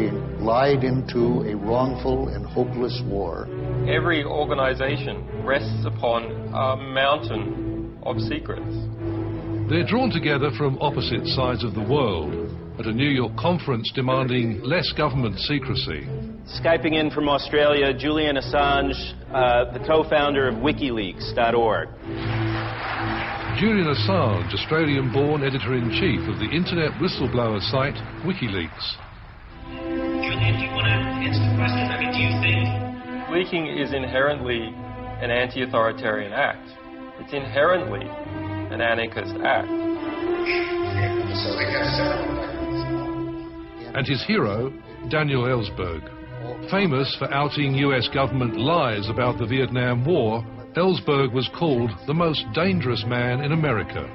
being lied into a wrongful and hopeless war. Every organization rests upon a mountain of secrets. They're drawn together from opposite sides of the world at a New York conference demanding less government secrecy. Skyping in from Australia, Julian Assange, the co-founder of WikiLeaks.org. Julian Assange, Australian-born editor-in-chief of the internet whistleblower site WikiLeaks. Julian, do you want to answer the question? I mean, do you think... Leaking is inherently an anti-authoritarian act. It's inherently an anarchist act. And his hero, Daniel Ellsberg. Famous for outing US government lies about the Vietnam War, Ellsberg was called the most dangerous man in America.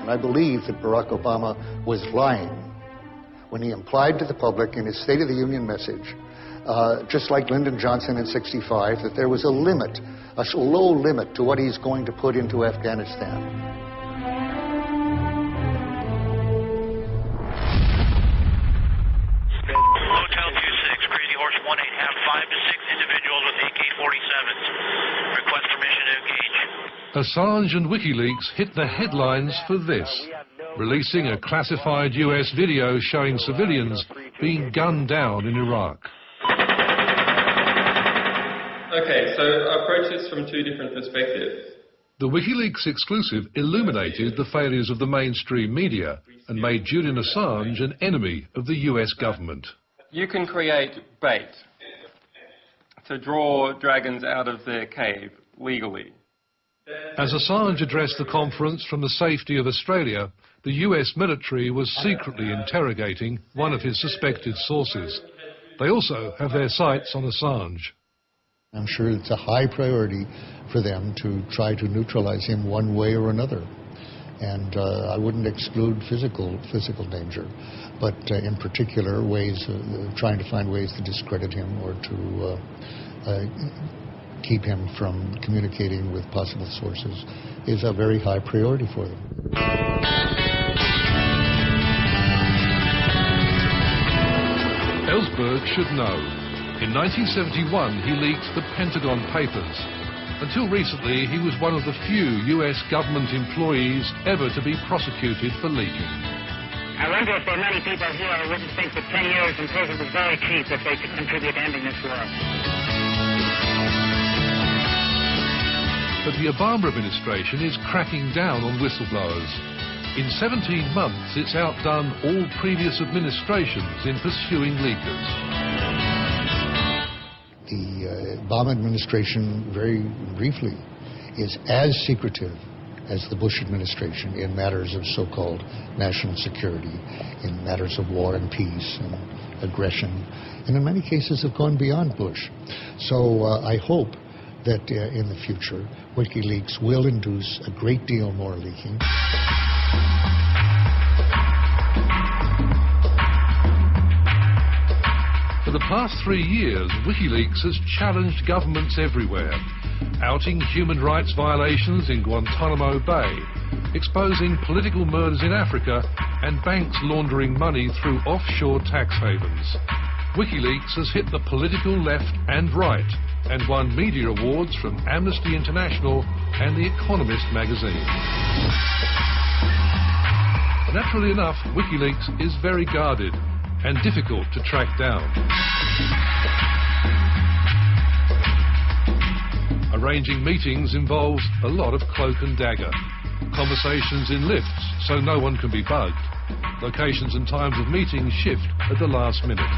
And I believe that Barack Obama was lying when he implied to the public in his State of the Union message, just like Lyndon Johnson in '65, that there was a limit, a low limit to what he's going to put into Afghanistan. Hotel 26, Crazy Horse 18, have 5 to 6 individuals with AK-47s. Request permission to engage. Assange and WikiLeaks hit the headlines for this, releasing a classified US video showing civilians being gunned down in Iraq. Okay, so I approach this from two different perspectives. The WikiLeaks exclusive illuminated the failures of the mainstream media and made Julian Assange an enemy of the US government. You can create bait to draw dragons out of their cave legally. As Assange addressed the conference from the safety of Australia, the US military was secretly interrogating one of his suspected sources. They also have their sights on Assange. I'm sure it's a high priority for them to try to neutralize him one way or another. And I wouldn't exclude physical danger, but in particular ways, trying to find ways to discredit him or to keep him from communicating with possible sources is a very high priority for them. Ellsberg should know. In 1971, he leaked the Pentagon Papers. Until recently, he was one of the few US government employees ever to be prosecuted for leaking. I wonder if there are many people here who wouldn't think that 10 years in prison was very cheap if they could contribute to ending this war. But the Obama administration is cracking down on whistleblowers. In 17 months, it's outdone all previous administrations in pursuing leakers. The Obama administration, very briefly, is as secretive as the Bush administration in matters of so-called national security, in matters of war and peace and aggression, and in many cases have gone beyond Bush. So I hope that in the future, WikiLeaks will induce a great deal more leaking. For the past 3 years, WikiLeaks has challenged governments everywhere, outing human rights violations in Guantanamo Bay, exposing political murders in Africa, and banks laundering money through offshore tax havens. WikiLeaks has hit the political left and right, and won media awards from Amnesty International and The Economist magazine. Naturally enough, WikiLeaks is very guarded and difficult to track down. Arranging meetings involves a lot of cloak and dagger. Conversations in lifts so no one can be bugged. Locations and times of meetings shift at the last minute.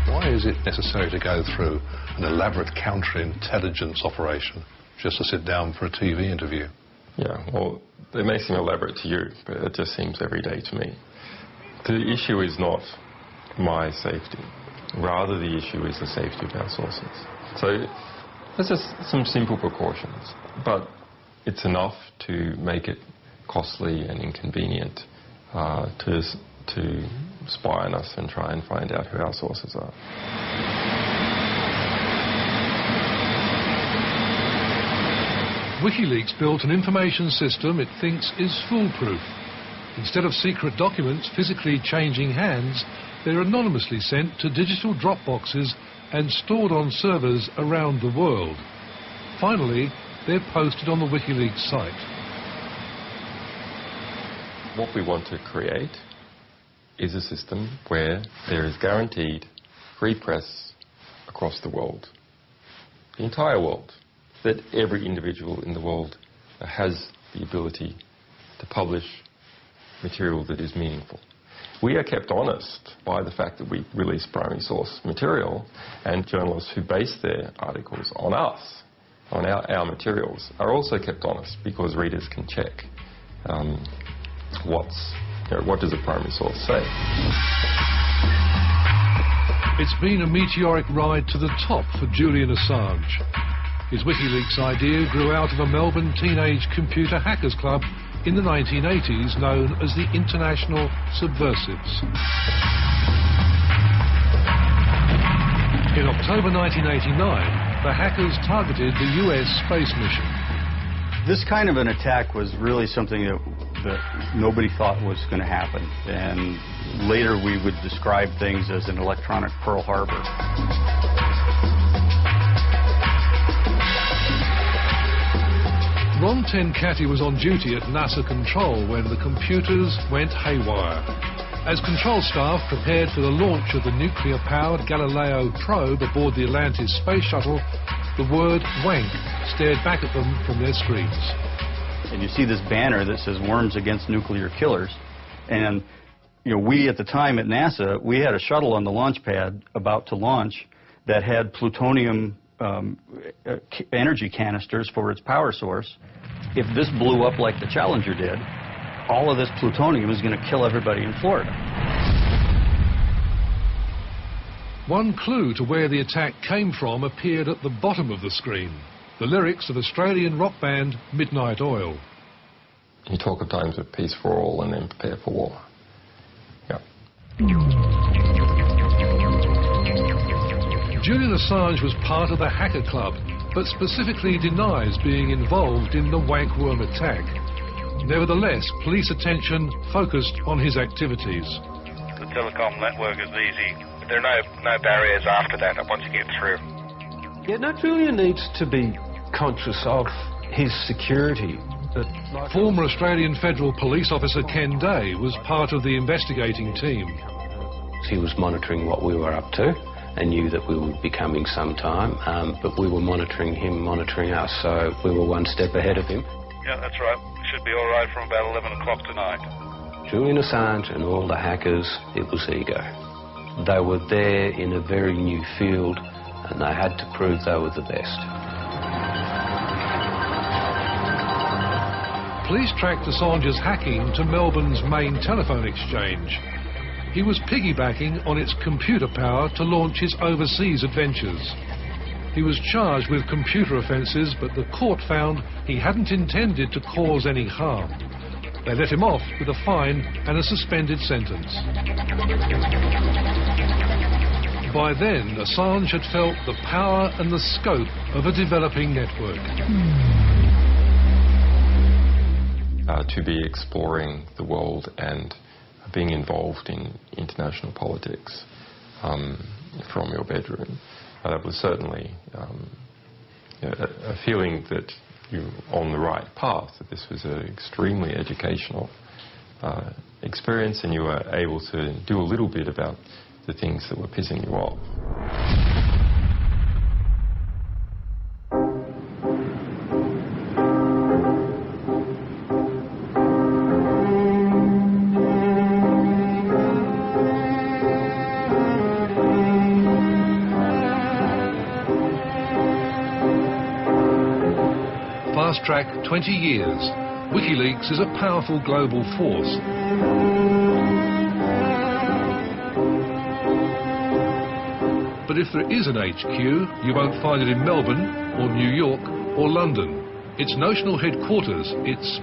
Why is it necessary to go through an elaborate counterintelligence operation just to sit down for a TV interview? Yeah, well, they may seem elaborate to you, but it just seems everyday to me. The issue is not my safety. Rather, the issue is the safety of our sources. So there's just some simple precautions, but it's enough to make it costly and inconvenient to spy on us and try and find out who our sources are. WikiLeaks built an information system it thinks is foolproof. Instead of secret documents physically changing hands, they're anonymously sent to digital drop boxes and stored on servers around the world. Finally, they're posted on the WikiLeaks site. What we want to create is a system where there is guaranteed free press across the world, the entire world, that every individual in the world has the ability to publish material that is meaningful. We are kept honest by the fact that we release primary source material, and journalists who base their articles on us, on our materials, are also kept honest because readers can check what does a primary source say. It's been a meteoric ride to the top for Julian Assange. His WikiLeaks idea grew out of a Melbourne teenage computer hackers club in the 1980s known as the International Subversives. In October 1989, the hackers targeted the US space mission. This kind of an attack was really something that nobody thought was going to happen, and later we would describe things as an electronic Pearl Harbor. Ron Tenkati was on duty at NASA Control when the computers went haywire. As control staff prepared for the launch of the nuclear-powered Galileo probe aboard the Atlantis space shuttle, the word wank stared back at them from their screens. And you see this banner that says "Worms Against Nuclear Killers," and we at the time at NASA, we had a shuttle on the launch pad about to launch that had plutonium energy canisters for its power source. If this blew up like the Challenger did, all of this plutonium is going to kill everybody in Florida. One clue to where the attack came from appeared at the bottom of the screen. The lyrics of Australian rock band Midnight Oil. You talk of times of peace for all and then prepare for war. Yeah. Julian Assange was part of the hacker club, but specifically denies being involved in the wankworm attack. Nevertheless, police attention focused on his activities. The telecom network is easy. There are no barriers after that once you get through. Yeah, no, Julian needs to be conscious of his security. Former Australian Federal Police Officer Ken Day was part of the investigating team. He was monitoring what we were up to and knew that we would be coming sometime, but we were monitoring him, monitoring us, so we were one step ahead of him. Yeah, that's right. Should be all right from about 11 o'clock tonight. Julian Assange and all the hackers, it was ego. They were there in a very new field, and they had to prove they were the best. Police tracked Assange's hacking to Melbourne's main telephone exchange. He was piggybacking on its computer power to launch his overseas adventures. He was charged with computer offences, but the court found he hadn't intended to cause any harm. They let him off with a fine and a suspended sentence. By then, Assange had felt the power and the scope of a developing network. To be exploring the world and being involved in international politics from your bedroom, that was certainly a feeling that you're on the right path, that this was an extremely educational experience and you were able to do a little bit about the things that were pissing you off. Fast track 20 years. WikiLeaks is a powerful global force. But if there is an HQ, you won't find it in Melbourne or New York or London. Its notional headquarters, its